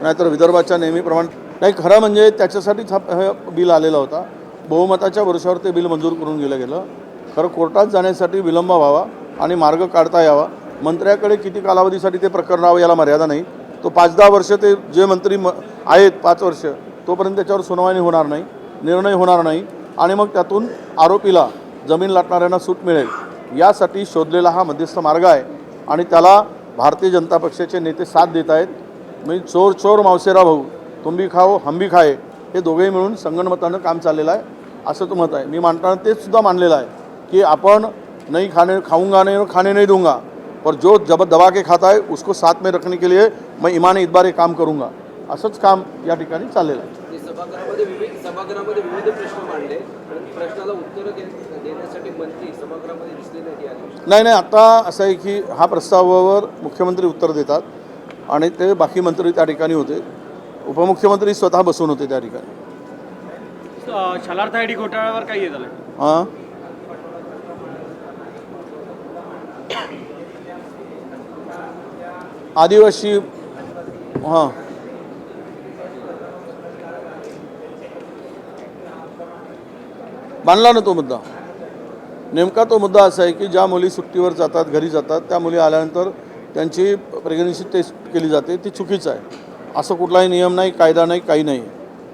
नाहीतर विदर्भाच्या नेहमीप्रमाणे नाही. खरं म्हणजे त्याच्यासाठीच हा बिल आलेला होता. बहुमताच्या वर्षावर ते बिल मंजूर करून गेलं. खरं कोर्टात जाण्यासाठी विलंब व्हावा आणि मार्ग काढता यावा. मंत्र्याकडे किती कालावधीसाठी ते प्रकरण राहावं याला मर्यादा नाही. तो 5-10 वर्ष ते जे मंत्री आहेत 5 वर्ष तोपर्यंत त्याच्यावर सुनावणी होणार नाही, निर्णय होणार नाही आणि मग त्यातून आरोपीला जमीन लाटणाऱ्यांना सूट मिळेल यासाठी शोधलेला हा मध्यस्थ मार्ग आहे आणि त्याला भारतीय जनता पक्षाचे नेते साथ देत आहेत. म्हणजे चोर चोर मावसेरा भाऊ, तुम भी खाओ हम भी खाए, हे दोघेही मिळून संगनमतानं काम चाललेलं आहे असं तो मत आहे. मी मांडताना तेच सुद्धा मानलेलं आहे की आपण नहीं खाऊंगा नहीं खाने नहीं दूंगा, पर जो जब दबा के खाता है उसको साथ में रखने के लिए मैं ईमान इतबार हे काम करूंगा, असंच काम या ठिकाणी चाललेलं आहे. सभागृहामध्ये विविध प्रश्न मांडले, प्रश्नाला उत्तर देण्यासाठी मंत्री सभागृहामध्ये दिसले नाही. आता असं आहे की हा प्रस्तावावर मुख्यमंत्री उत्तर देतात आणि ते बाकी मंत्री त्या ठिकाणी होते. उपमुख्यमंत्री स्वतः बसून होते त्या ठिकाणी. शालार्थ आयडी घोटाळ्यावर काय झालं? हां, आदिवासी हां मानला ना तो मुद्दा. नेमका तो मुद्दा असा आहे की ज्या मुली सुट्टीवर जातात, घरी जातात, त्या मुली आल्यानंतर त्यांची प्रेग्नन्सी टेस्ट केली जाते, ती चुकीचं आहे. असं कुठलाही नियम नाही, कायदा नाही, काही नाही.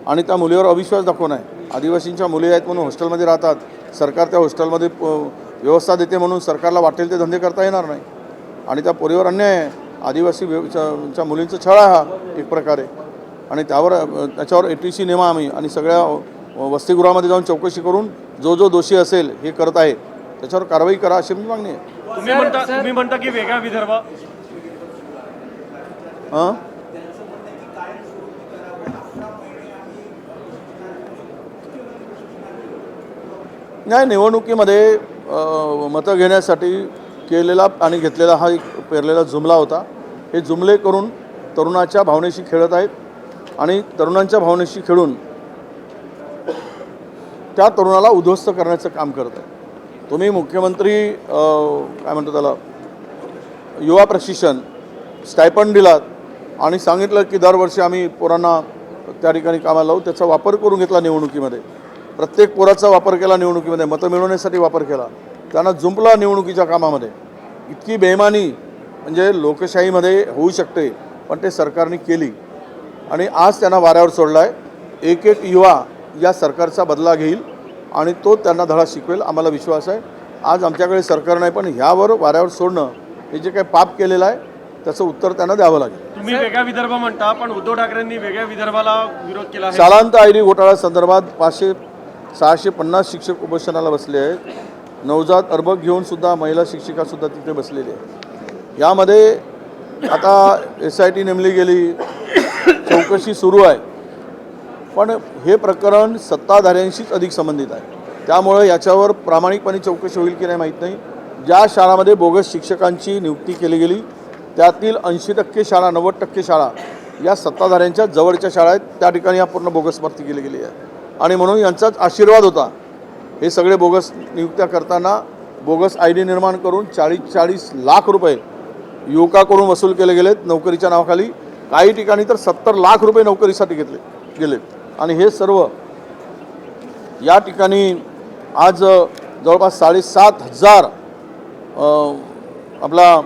आणि त्या मुलीवर अविश्वास दाखवून आहे. आदिवासींच्या मुली आहेत म्हणून हॉस्टेलमध्ये राहतात, सरकार त्या हॉस्टेलमध्ये व्यवस्था देते म्हणून सरकारला वाटेल ते धंदे करता येणार नाही. आणि त्या पोरीवर अन्याय आहे. आदिवासी च्या मुलींचं छळ हा एक प्रकारे आणि त्याच्यावर ATC नेमा आम्ही आणि सगळ्या वसतिगृहामध्ये जाऊन चौकशी करून जो दोषी असेल हे करत आहे त्याच्यावर कारवाई करा अशी मी मागणी आहे. तुम्ही म्हणता की वेगळा विदर्भ नाही. निवडणुकीमध्ये मतं घेण्यासाठी केलेला आणि घेतलेला हा एक पेरलेला जुमला होता. हे जुमले करून तरुणाच्या भावनेशी खेळत आहेत आणि तरुणांच्या भावनेशी खेळून त्या तरुणाला उद्ध्वस्त करण्याचं काम करत आहे. तुम्ही मुख्यमंत्री काय म्हणतो त्याला युवा प्रशिक्षण स्टायपंड दिलात आणि सांगितलं की दरवर्षी आम्ही पोरांना त्या ठिकाणी कामाला लावू. त्याचा वापर करून घेतला निवडणुकीमध्ये. प्रत्येक पोराचा वापर केला निवडणुकीमध्ये, मतं मिळवण्यासाठी वापर केला. त्यांना जुंपला निवडणुकीच्या कामामध्ये. इतकी बेईमानी म्हणजे लोकशाहीमध्ये होऊ शकते पण ते सरकारने केली आणि आज त्यांना वाऱ्यावर सोडला आहे. एक एक युवा या सरकारचा बदला घेईल आणि तो त्यांना धडा शिकवेल आम्हाला विश्वास आहे. आज आमच्याकडे सरकार नाही पण ह्यावर वाऱ्यावर सोडणं हे जे काही पाप केलेलं आहे त्याचं उत्तर त्यांना द्यावं लागेल. तुम्ही वेगळा विदर्भ म्हणता पण उद्धव ठाकरेंनी वेगळ्या विदर्भाला विरोध केला आहे. शालांत आयडी घोटाळा संदर्भात 500-650 शिक्षक उपोषणाला बसले आहेत. नवजात अर्भक घेऊन सुद्धा महिला शिक्षिकासुद्धा तिथे बसलेली आहे. यामध्ये आता SIT नेमली गेली, चौकशी सुरू आहे पण हे प्रकरण सत्ताधाऱ्यांशीच अधिक संबंधित आहे. त्यामुळे याच्यावर प्रामाणिकपणे चौकशी होईल की नाही माहीत नाही. ज्या शाळामध्ये बोगस शिक्षकांची नियुक्ती केली गेली त्यातील 80% शाळा 90% शाळा या सत्ताधाऱ्यांच्या जवळच्या शाळा आहेत. त्या ठिकाणी या पूर्ण बोगस भरती केली गेली आहे आणि म्हणून यांचाच आशीर्वाद होता. हे सगळे बोगस नियुक्त्या करताना बोगस ID निर्माण करून 40-40 लाख रुपये युवकाकडून वसूल केले गेलेत नोकरीच्या नावाखाली. काही ठिकाणी तर 70 लाख रुपये नोकरीसाठी घेतले गेलेत आणि हे सर्व या ठिकाणी आज जवळपास 7,500 आपला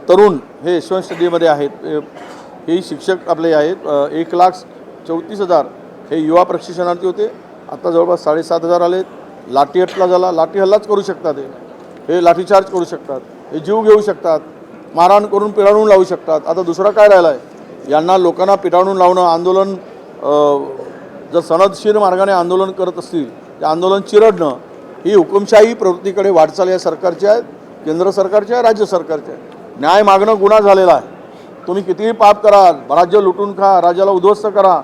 तरुण हे यशवंत स्टडीमध्ये आहेत. हे शिक्षक आपले आहेत. 1,34,000 हे युवा प्रशिक्षणार्थी होते. आता जवळपास 7,500 आलेत. लाठी हल्ला झाला, लाठी हल्लाच करू शकतात. हे लाठीचार्ज करू शकतात, हे जीव घेऊ शकतात, मारहाण करून पिटाळून लावू शकतात. आता दुसरा काय राहिला आहे? यांना लोकांना पिटाळून लावणं, आंदोलन जर सनदशीर मार्गाने आंदोलन करत असतील ते आंदोलन चिरडणं ही हुकुमशाही प्रवृत्तीकडे वाटचाल या सरकारची आहे, केंद्र सरकारची आहे, राज्य सरकारची आहे. न्याय मागणं गुन्हा झालेला आहे. तुम्ही कितीही पाप करा, राज्य लुटून खा, राज्याला उद्ध्वस्त करा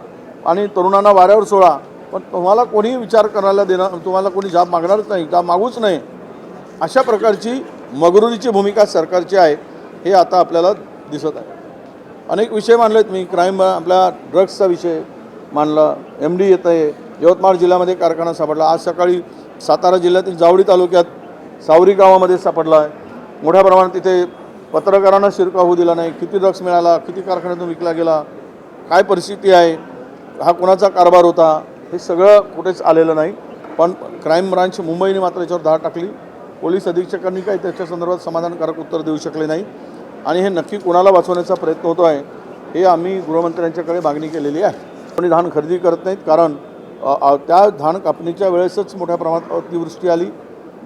आणि तरुणांना वाऱ्यावर सोडा पण तुम्हाला कोणी विचार करायला देणार, तुम्हाला कोणी जाब मागणारच नाही, जाब मागूच नाही. अशा प्रकारची मगरुरीची भूमिका सरकारची आहे हे आता आपल्याला दिसत आहे. अनेक विषय मांडलेत मी. क्राईम आपल्या ड्रग्सचा विषय मांडला. MD येत आहे. यवतमाळ जिल्ह्यामध्ये कारखाना सापडला. आज सकाळी सातारा जिल्ह्यातील जावळी तालुक्यात सावरी गावामध्ये सापडला आहे. मोठ्या प्रमाणात तिथे पत्रकारांना शिरकाव होऊ दिला नाही. किती ड्रग्स मिळाला, किती कारखान्यातून विकला गेला काय परिस्थिती आहे, हा कोणाचा कारभार होता, हे सगळं कुठेच आलेलं नाही. पण क्राईम ब्रांच मुंबईने मात्र याच्यावर धाड टाकली. पोलीस अधीक्षकांनी काही त्याच्या संदर्भात समाधानकारक उत्तर देऊ शकले नाही आणि हे नक्की कोणाला वाचवण्याचा प्रयत्न होतो आहे हे आम्ही गृहमंत्र्यांच्याकडे मागणी केलेली आहे. कोणी धान खरेदी करत नाहीत कारण त्या धान कापणीच्या वेळेसच मोठ्या प्रमाणात अतिवृष्टी आली,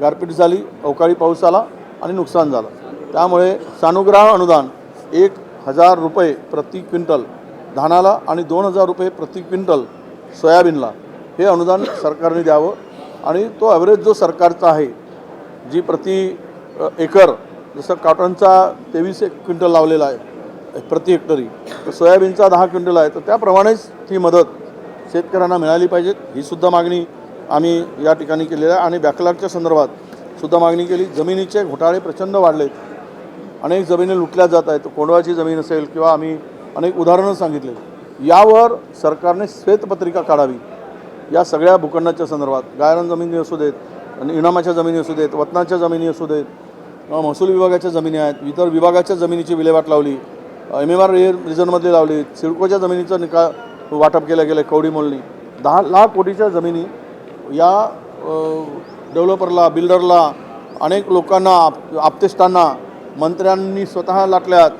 गारपीट झाली, अवकाळी पाऊस आला आणि नुकसान झालं. त्यामुळे सानुग्रह अनुदान 1,000 रुपये प्रति क्विंटल धानाला आणि 2,000 रुपये प्रति क्विंटल सोयाबीनला हे अनुदान सरकारने द्यावं आणि तो ॲव्हरेज जो सरकारचा आहे, जी प्रति एकर जसं कॉटनचा 23 क्विंटल लावलेला आहे प्रति हेक्टरी, तर सोयाबीनचा 10 क्विंटल आहे, तर त्याप्रमाणेच ती मदत शेतकऱ्यांना मिळाली पाहिजेत. ही सुद्धा मागणी आम्ही या ठिकाणी केलेली आहे आणि बॅकलॉगच्या संदर्भात सुद्धा मागणी केली. जमिनीचे घोटाळे प्रचंड वाढलेत, अनेक जमिनी लुटल्या जात आहेत. कोंडवाची जमीन असेल किंवा आम्ही अनेक उदाहरणं सांगितले. यावर सरकारने श्वेतपत्रिका काढावी. या सगळ्या भूखंडाच्या संदर्भात गायरान जमिनी असू देत, इनामाच्या जमिनी असू देत, वतनाच्या जमिनी असू देत, महसूल विभागाच्या जमिनी आहेत, इतर विभागाच्या जमिनीची विल्हेवाट लावली, MMR रिजनमधली लावली, सिडकोच्या जमिनीचं वाटप केलं गेलं. कवडी मोलनी 10 लाख कोटीच्या जमिनी या डेव्हलपरला, बिल्डरला, अनेक लोकांना, आप्तेष्टांना मंत्र्यांनी स्वतः लाटल्यात,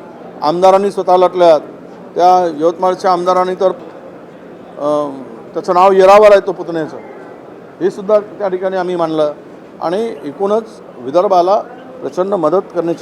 आमदारांनी स्वतः लाटल्यात. त्या यवतमाळच्या आमदारांनी तर त्याचं नाव येरावर आहे तो पुतण्याचं, हे सुद्धा त्या ठिकाणी आम्ही मानलं आणि एकूणच विदर्भाला प्रचंड मदत करण्याची